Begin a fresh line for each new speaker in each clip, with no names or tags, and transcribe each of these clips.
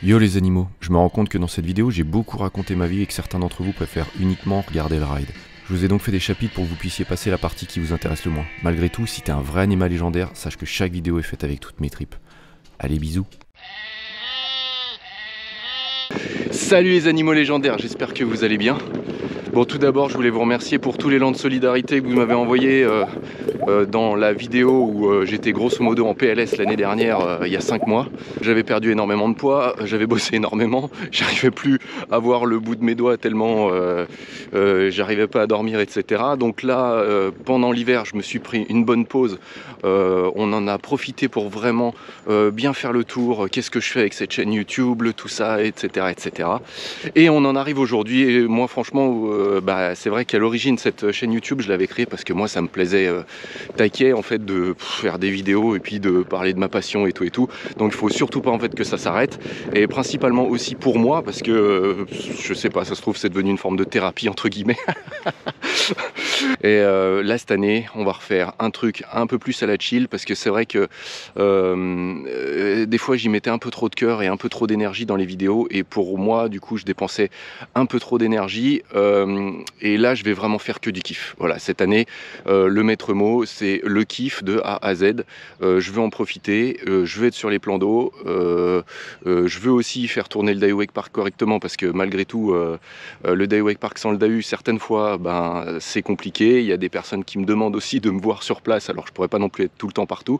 Yo les animaux, je me rends compte que dans cette vidéo j'ai beaucoup raconté ma vie et que certains d'entre vous préfèrent uniquement regarder le ride. Je vous ai donc fait des chapitres pour que vous puissiez passer la partie qui vous intéresse le moins. Malgré tout, si t'es un vrai animal légendaire, sache que chaque vidéo est faite avec toutes mes tripes. Allez bisous. Salut les animaux légendaires, j'espère que vous allez bien. Bon, tout d'abord, je voulais vous remercier pour tous les élan de solidarité que vous m'avez envoyés dans la vidéo où j'étais grosso modo en PLS l'année dernière, il y a 5 mois. J'avais perdu énormément de poids, j'avais bossé énormément, j'arrivais plus à voir le bout de mes doigts tellement j'arrivais pas à dormir, etc. Donc là, pendant l'hiver, je me suis pris une bonne pause. On en a profité pour vraiment bien faire le tour. Qu'est-ce que je fais avec cette chaîne YouTube, tout ça, etc., etc. Et on en arrive aujourd'hui. Et moi, franchement, c'est vrai qu'à l'origine, cette chaîne YouTube, je l'avais créée parce que moi, ça me plaisait taquet en fait de faire des vidéos et puis de parler de ma passion et tout et tout. Donc, il faut surtout pas en fait que ça s'arrête. Et principalement aussi pour moi parce que je sais pas, ça se trouve, c'est devenu une forme de thérapie entre guillemets. Et là cette année on va refaire un truc un peu plus à la chill parce que c'est vrai que des fois j'y mettais un peu trop de cœur et un peu trop d'énergie dans les vidéos et pour moi du coup je dépensais un peu trop d'énergie et là je vais vraiment faire que du kiff. Voilà, cette année le maître mot c'est le kiff de A à Z. Je veux en profiter, je veux être sur les plans d'eau, je veux aussi faire tourner le Day-Wake Park correctement parce que malgré tout le Day-Wake Park sans le DAU certaines fois c'est compliqué. Il y a des personnes qui me demandent aussi de me voir sur place, alors je pourrais pas non plus être tout le temps partout,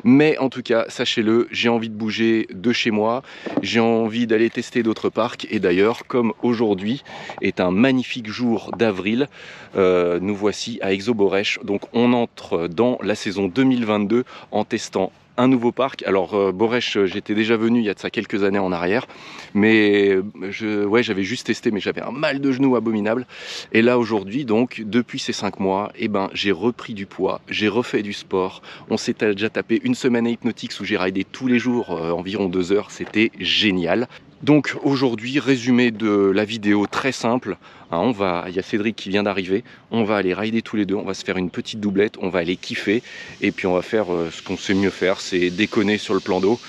mais en tout cas sachez-le, j'ai envie de bouger de chez moi, j'ai envie d'aller tester d'autres parcs et d'ailleurs comme aujourd'hui est un magnifique jour d'avril, nous voici à Exoborech, donc on entre dans la saison 2022 en testant un nouveau parc. Alors Borech, j'étais déjà venu il y a de ça quelques années en arrière, mais j'avais juste testé, mais j'avais un mal de genoux abominable. Et là aujourd'hui, donc depuis ces 5 mois, j'ai repris du poids, j'ai refait du sport. On s'est déjà tapé une semaine à Hypnotix où j'ai ridé tous les jours environ 2 heures, c'était génial. Donc aujourd'hui, résumé de la vidéo très simple, hein, il y a Cédric qui vient d'arriver, on va aller rider tous les deux, on va se faire une petite doublette, on va aller kiffer et puis on va faire ce qu'on sait mieux faire, c'est déconner sur le plan d'eau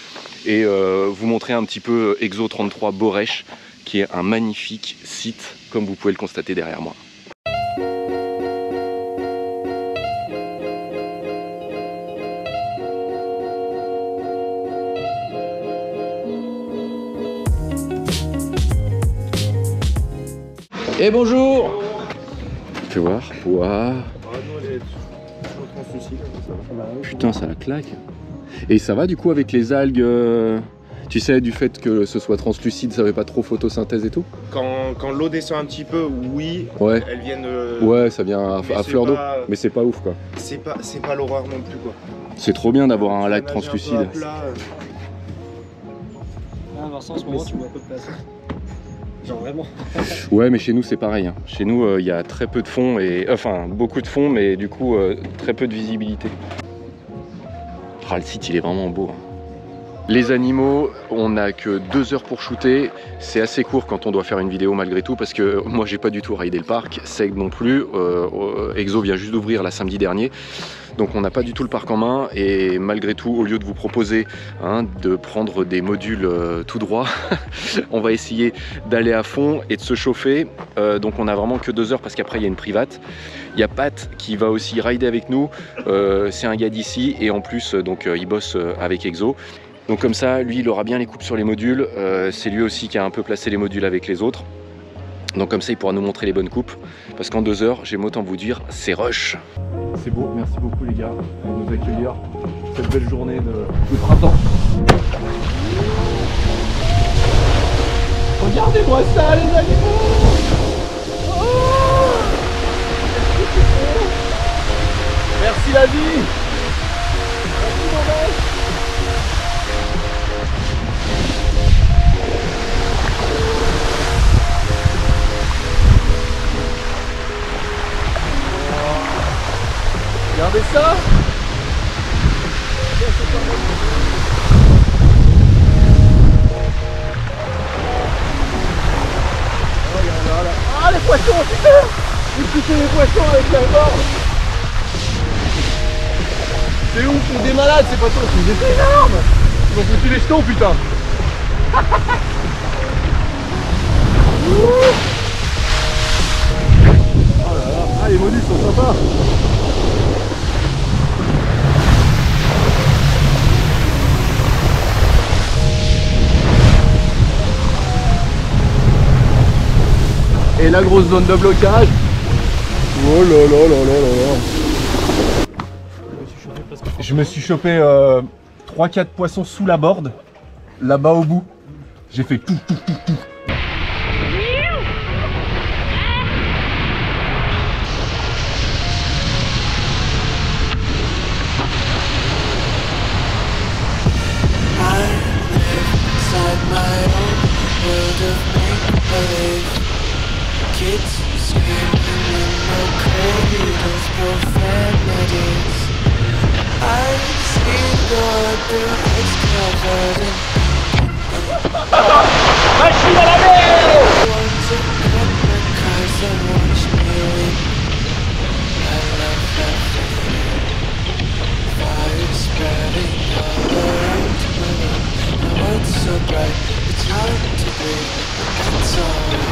et vous montrer un petit peu Exo 33 Borech qui est un magnifique site comme vous pouvez le constater derrière moi. Et bonjour. Fais voir. Waouh. Putain, ça la claque. Et ça va du coup avec les algues, tu sais, du fait que ce soit translucide, ça fait pas trop photosynthèse et tout?
Quand l'eau descend un petit peu, oui,
ouais.
Elles viennent...
ouais, ça vient à fleur d'eau, mais c'est pas ouf quoi.
C'est pas l'horreur non plus quoi.
C'est trop bien d'avoir un lac translucide.
Ah Vincent, en ce moment tu vois un peu de place. Genre vraiment.
Ouais, mais chez nous c'est pareil, hein. Chez nous il y a très peu de fond, enfin beaucoup de fond, mais du coup très peu de visibilité. Ah, le site il est vraiment beau, hein. Les animaux, on n'a que 2 heures pour shooter, c'est assez court quand on doit faire une vidéo malgré tout parce que moi j'ai pas du tout ridé le parc, Seg non plus, Exo vient juste d'ouvrir la samedi dernier, donc on n'a pas du tout le parc en main et malgré tout au lieu de vous proposer de prendre des modules tout droit, on va essayer d'aller à fond et de se chauffer, donc on a vraiment que 2 heures parce qu'après il y a une private. Il y a Pat qui va aussi rider avec nous, c'est un gars d'ici et en plus donc il bosse avec Exo. Donc comme ça, lui il aura bien les coupes sur les modules, c'est lui aussi qui a un peu placé les modules avec les autres. Donc comme ça il pourra nous montrer les bonnes coupes, parce qu'en 2 heures, j'aime autant vous dire, c'est rush. C'est beau, merci beaucoup les gars de nous accueillir cette belle journée de printemps. Regardez-moi ça les animaux. Oh, merci la vie. Merci mon mec. Regardez ça. Ah les poissons, putain. Vous piquez les poissons avec la gorge. C'est ouf, on est des malades ces poissons, ils étaient énormes. Ils ont foutu les jetons putain.
Ah, les modus sont sympas. Et la grosse zone de blocage. Oh là là là là là là. Je me suis chopé 3-4 poissons sous la borde, là-bas au bout. J'ai fait tout.
Kids screaming in the corridors, profanities. I see God through ice covered in machine à laver! Want to cut my cars and watch me weep. I love everything. Fire spreading all around my room. Now it's so bright, it's hard to breathe, but that's alright.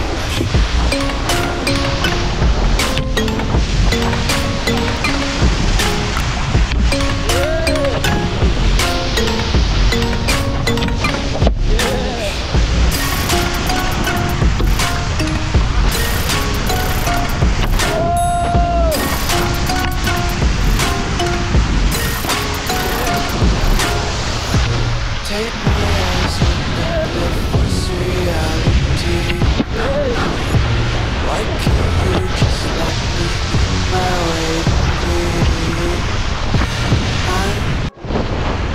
Take my eyes and live what's reality. Why can't you just let me my way,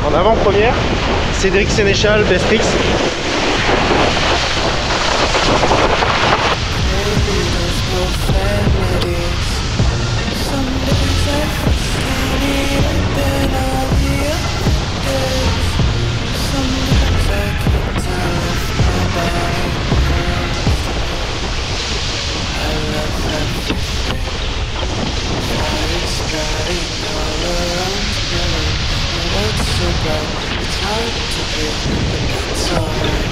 En avant-première, Cédric Sénéchal, Bestrix.
Some days I feel skinnier than all the others. Sometimes I can't tell if my body moves. I love everything. Fire spreading all around my room. And it's so bright, it's hard to breathe, but that's alright.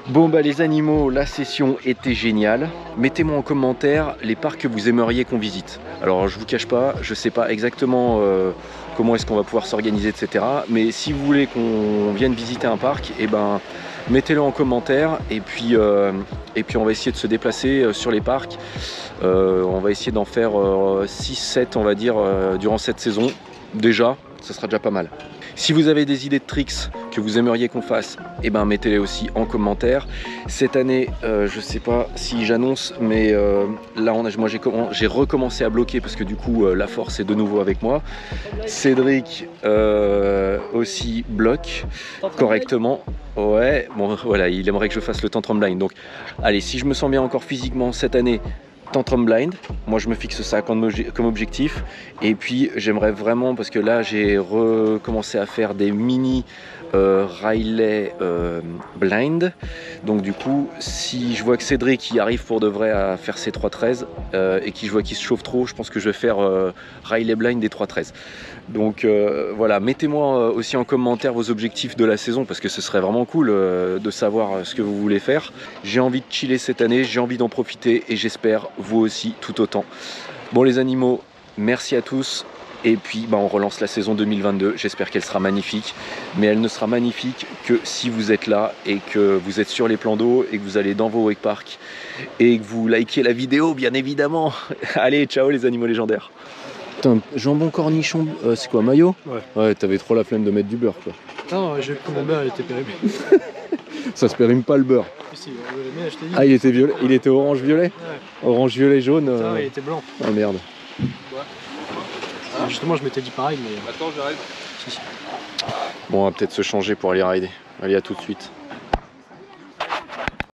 Bon bah les animaux, la session était géniale. Mettez-moi en commentaire les parcs que vous aimeriez qu'on visite. Alors je vous cache pas, je sais pas exactement comment est-ce qu'on va pouvoir s'organiser, etc. Mais si vous voulez qu'on vienne visiter un parc, et ben mettez-le en commentaire et puis on va essayer de se déplacer sur les parcs. On va essayer d'en faire 6-7 on va dire durant cette saison. Déjà, ça sera déjà pas mal. Si vous avez des idées de tricks que vous aimeriez qu'on fasse, et ben mettez-les aussi en commentaire. Cette année, je sais pas si j'annonce, mais là moi j'ai recommencé à bloquer parce que du coup la force est de nouveau avec moi. Cédric aussi bloque correctement. Ouais, bon voilà, il aimerait que je fasse le tantrum blind. Donc allez, si je me sens bien encore physiquement cette année, tantrum blind, moi je me fixe ça comme objectif. Et puis j'aimerais vraiment, parce que là j'ai recommencé à faire des mini Riley blind. Donc du coup, si je vois que Cédric y arrive pour de vrai à faire ses 3.13 et que je vois qu'il se chauffe trop, je pense que je vais faire Riley blind des 3.13. Donc voilà, mettez-moi aussi en commentaire vos objectifs de la saison parce que ce serait vraiment cool de savoir ce que vous voulez faire. J'ai envie de chiller cette année, j'ai envie d'en profiter et j'espère vous aussi tout autant. Bon les animaux, merci à tous. Et puis bah, on relance la saison 2022, j'espère qu'elle sera magnifique. Mais elle ne sera magnifique que si vous êtes là et que vous êtes sur les plans d'eau et que vous allez dans vos wake parks et que vous likez la vidéo bien évidemment. Allez, ciao les animaux légendaires. Putain, jambon cornichon, c'est quoi, mayo?
Ouais.
Ouais, t'avais trop la flemme de mettre du beurre quoi.
Non, j'ai pris mon beurre, il était périmé.
Ça se périme pas le beurre.
Si, mais je t'ai dit.
Ah, il était violet, il était orange-violet?
Ouais.
Orange-violet jaune.
Ça, il était blanc.
Oh merde.
Justement, je m'étais dit pareil, mais.
Attends, j'arrête.
Si.
Bon, on va peut-être se changer pour aller rider. Allez, à tout de suite.